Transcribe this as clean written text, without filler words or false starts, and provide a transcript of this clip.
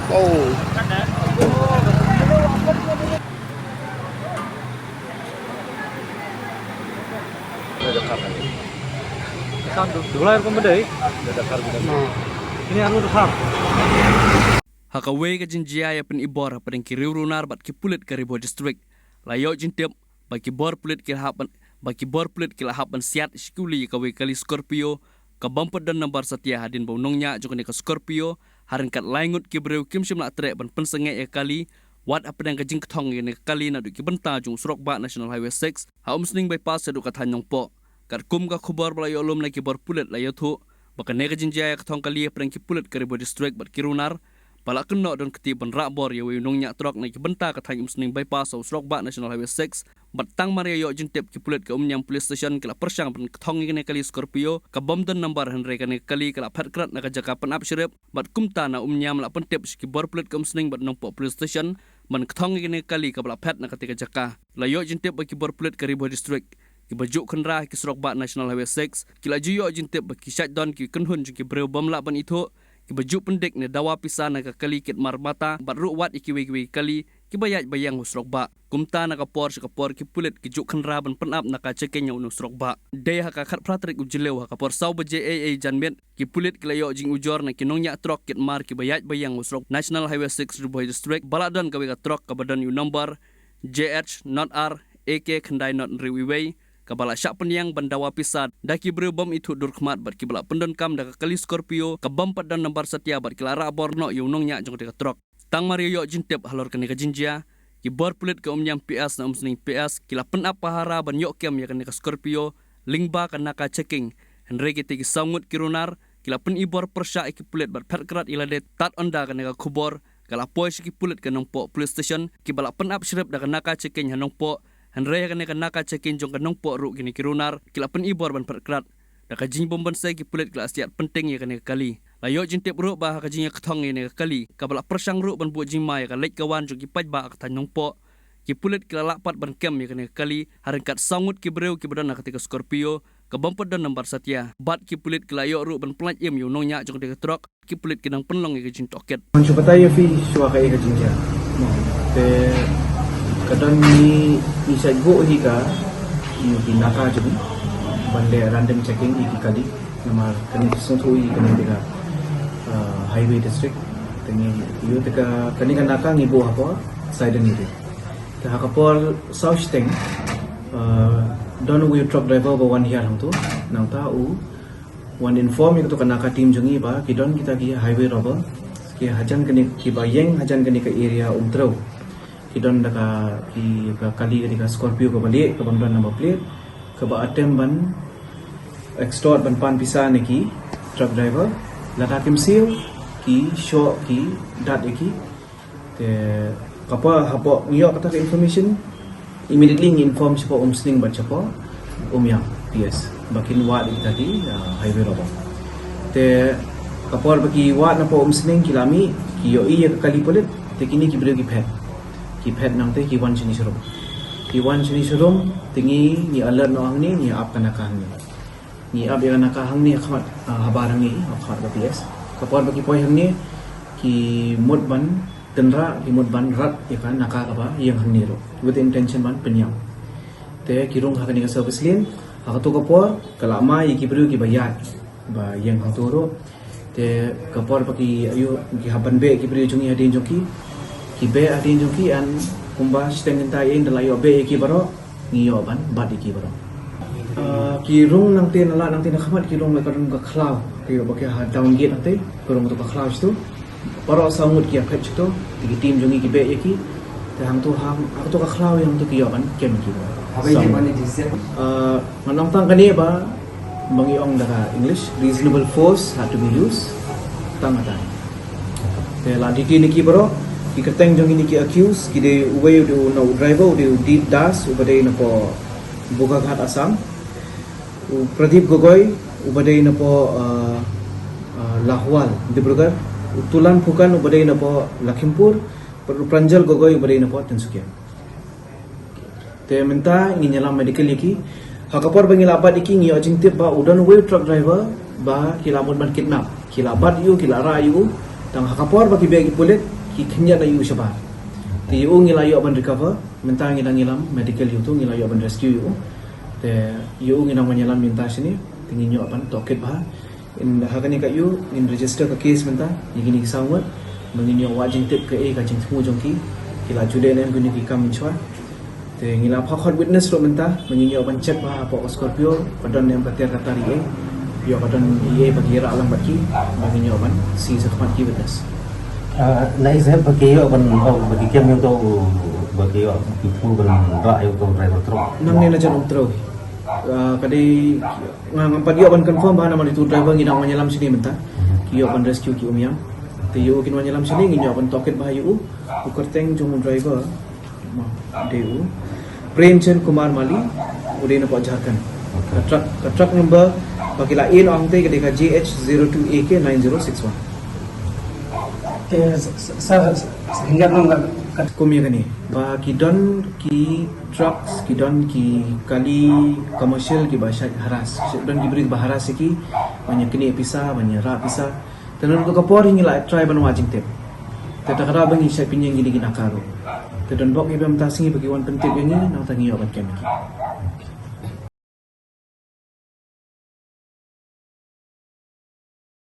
Oh. Ini anu besar. Hakawe ka jinjia ya pen ibor pen kiriu runar bat ki pulit ka ribo district. Layo jintip baki bor pulit ki hapan siat skuli ka we kali Scorpio ka bampet dan nambar setia hadin baunongnya jokone ka Scorpio harin kat laingut ki breu kim simla trek ban pensenge ya kali wat apedang ka jing ktong ni kali na du ki benta jung Surok Ba National Highway 6 ha umsning bypass du ka Tanjong Po kat kum ka khubar balayo lom na ki bor pulit layo thu baka ne ka jinjia ya ktong kali apedang ki pulit ka ribo district bat kirunar balak kena dan ketiban rakbor ya wenungnya truk naik benta ke Tanjung Sening bypass au Surok Ba National Highway 6 batang Maria yo jintip ki pulit ke umnyam police station kala persang pen ktong ni kali Scorpio ka bomdan number henre kane kali kala phatkrat na ka jaka pen apsirep bat kumta na umnyam la pentip ki bor pulit ke Sening bat nongpo police station man ktong ni kali ka bala phat na ka jaka la yo jintip ki bor pulit ke Ribo district ki bajuk kenra ki Surok Ba National Highway 6 kila juyo jintip ki shutdown ki kenhun ki breu bom la ban itu ki baju pendek ne dawa pisah na kali kit marbata baru wat ikiwi kali ki bayat bayang Surok Ba kumta na kapor ki pulit ki juk khenra ban penap na ka cekenya unu Surok Ba de ha ka khat pratrik ujlew ha kapor saw baje aa janmet ki pulit ki layo jing ujor na ki nongnya truk kit mar ki bayat bayang Surok National Highway 6 Ribo district baladan ka ka truk ka badan yu number JH not R AK khandai not riwiway kabala syak penyang bandawa pisat daki breu bom itu durkhmat bat kibala pendon kam da kali Scorpio ka bom padan nambar setia bat kilara borno yunongnya jong de truk tang mario yo jintip halor kene ka jinjia ki bor pulit ka umnyam PS na umsning PS kila pen apahara ban yo kem ya kene ka Scorpio lingba kana ka checking henre ki tigi sangut kirunar kila pen ibor persya ki pulit bat phatkrat ilade tat onda kene ka khubor kala poi ki pulit ka nongpo police station ki bala pen up shrep da kana ka checking hanongpo Henry kene kana ka cekin jong kanong po ru kini kirunar kila pen ibor ban perkrat da ka jing bomban sai ki pulit kila asiat penting ya kene kali layo jintip ru ba ka jing ktong ni kali ka bala persang ru ban bu jing mai ka lek kawan jong ki paj ba ka tanong po ki pulit kila lapat ban kem ya kene kali harin kat sangut ki breu ki badan ketika Scorpio ka bampet dan nambar setia bat ki pulit kila yo ru ban plat im yu nongnya jong de truk ki pulit kinang penlong ya jing toket Mencoba ya fi suwa ka ka jinja. Te kadang ni isa go higa ni binaka jadi bande random checking iki kali nama kani sentui kani dega highway district teni iyo teka kani kanaka ngibo apa side ni de ta hakapol south steng don't we truck driver ba one year hamtu nang ta u one inform itu kanaka team jungi ba kidon kita ki highway robber ki hajan kani ki bayeng hajan kani ke area umtro kidon daka ki kali ketika Scorpio ke balik ke bangdan number plate ke ba attempt ban extort ban pan pisah neki truck driver laka kim seal ki show ki dat ki te kapa hapo ngiyo kata information immediately inform siapa sning ban siapa yang PS bakin wat tadi highway robot te kapor bagi wat napa sning kilami ki yo iya kali polit te kini ki beri ki pet ki pet nang te ki wan jenis rum tingi ni alert no hang ni up kana ka hang ni up ya kana ka hang ni khamat habar hang ni khamat ba PS kapor bagi poi hang ni ki mod ban tenra ki mod ban rat ya kan naka ka ba yang hang ni ro with intention ban penyam te ki rung ha ka service lane ha to kapor kala ma ki bru ki bayat ba yang hang to ro te kapor bagi ayo ki haban be ki bru jungi adin joki ki be adin joki an kumba stengin tayin dalayo be ki baro ngiyo ban bad ki baro ki rung nang te nala nang te nakhamat ki rung ka rung ka khlau ki ba ki ha down gate nang te rung to ka khlau stu baro sangut ki apet stu ti team jungi ki be ki te hang to ka khlau yang to ki yo ban kem ki baro Apa yang mana dise? manang tang kani ba mangiong daga English reasonable force had to be used tangatan te la diki niki baro ki keteng jong ini ki accuse ki de way do no driver de deep das ubade na po Bogaghat Assam Pradeep Gogoi ubade na po Lahwal Dibrugarh Tulan Phukan ubade na po Lakhimpur Pranjal Gogoi ubade na po Tinsukia te minta ingin nyalam medical iki hakapor bangil abat iki ngi ajing tip ba udan way truck driver ba kilamud ban kidnap kilabat yu kilara yu Tang hakapor bagi bagi pulit ki kenya na yu shabar. Ti yu ngilayo ban recover, mentang ngilang medical yu tu ngilayo ban rescue yu. Te yu nginang manyalam minta sini, tingin nyo ban toket bah. In hakani ka yu in register ka case mentang, yigini kisawat, menginyo wajing tip ke ka jing temu jongki, kila jude nem guni ki kam chwa. Te ngila phakot witness ro mentang, menginyo ban check bah apa Scorpio, padon nem katir katari yo kadang ia bagi ra alam baki bagi nyoban si satu ki witness naisip bagi yo ban bagi kem yung to bagi yo kipu ban ra yo to driver truck nang ni na jan umtro kadi ngang padi yo ban confirm ba nama itu driver nginang manyalam sini menta ki yo ban rescue ki umiam te yo kin manyalam sini nginyo ban toket bahayu ukerteng jong driver deu Premchand Kumar Mali udah na Jharkhand truck number bagi lain orang tu ketika GH02AK9061. Sehingga nggak Kumi kan ni, bagi don ki trucks, ki don ki kali komersial ki bahasa haras, don ki beri baharas ki banyak kini pisah, banyak rak pisah. Dan untuk kapor ini lah try ban wajing tip. Tetapi kalau bagi saya pinjang gini gina karo. Tetapi bok ibu minta singi bagi wan pentip ini, nak tangi awak kami.